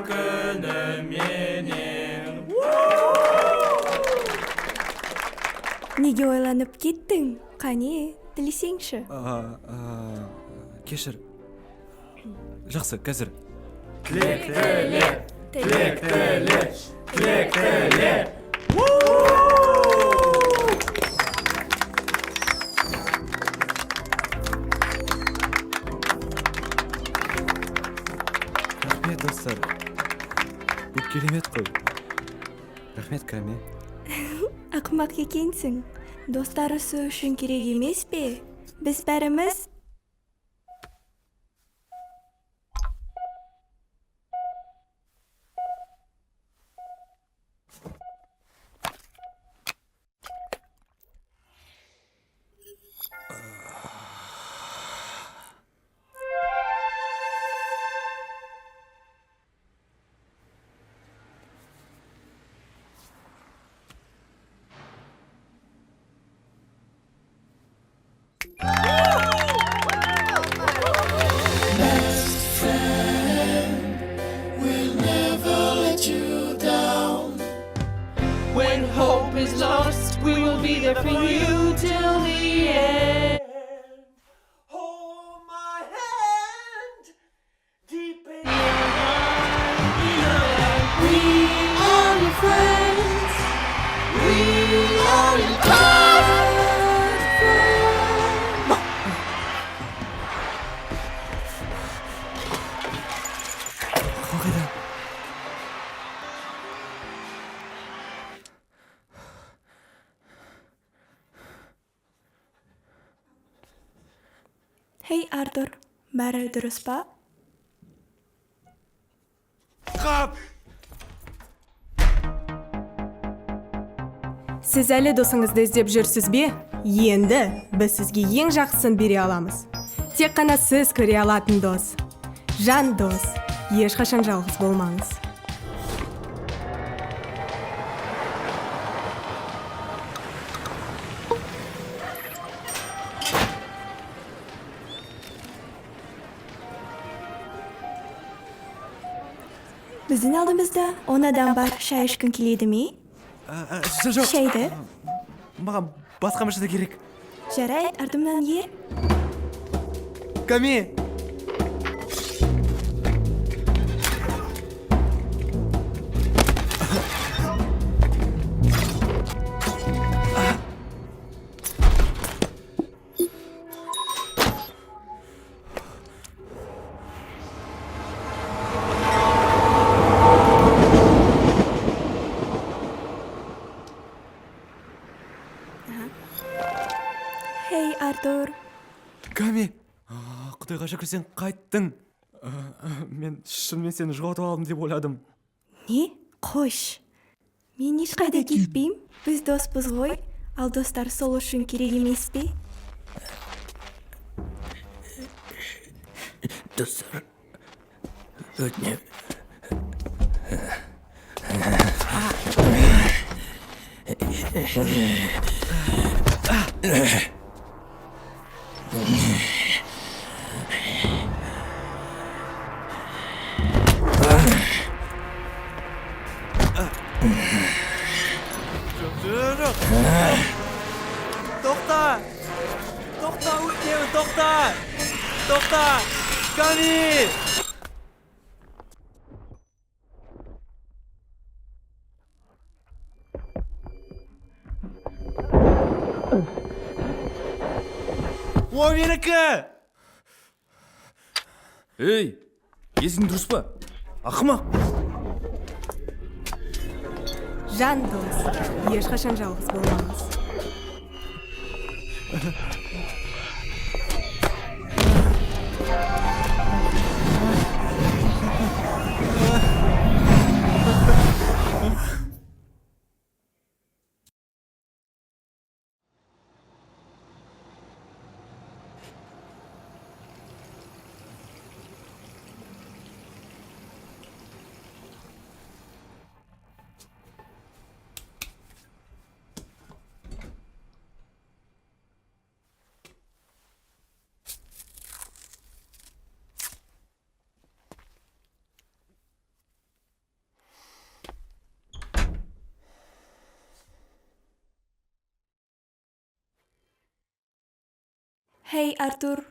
туған күніменен. Неге ойланып кеттің? Қане, тілесеңші. Кешір. Жақсы, қазір. Тілек тіле, тілек тіле, тілек тіле. Рахмет, достар. Бұл керемет қой. Рахмет, Ками. Ақымақ екенсің. Достарысы үшін керек емес пе? Біз бәріміз When hope is lost, we will be there for you till the end. Hold my hand deep in your heart. We are your friends. We are your best friends. Қайда? Хей, Артур, бәрі дұрыс па? Қап! Сіз әлі досыңызды іздеп жүрсіз бе? Енді біз сізге ең жақсысын бере аламыз. Тек қана сіз көре алатын дос. Жан дос. Ешқашан жалғыз болмаңыз. Біздің алдымызда 10 адам бар. Шай ішкің келеді ме? Жоқ. Шайды? Маған басқа машина керек. Жарай, артымнан ер. Ками! Хей, Артур. Ками! Құдайға шүкір сен қайттың. Мен шынымен сені жоғалтып алдым деп ойладым. Не? Қош. Мен ешқайда кетпеймін. Біз доспыз ғой. Ал достар сол үшін керек емес пе? Достар, өтінем. Тоқта! Тоқта, өтінемін, тоқта! Тоқта! Ками! О, менікі! Ей, есің дұрыс па? Ақымақ! Жан дос. Ешқашан жалғыз болмаңыз. Хей, Артур,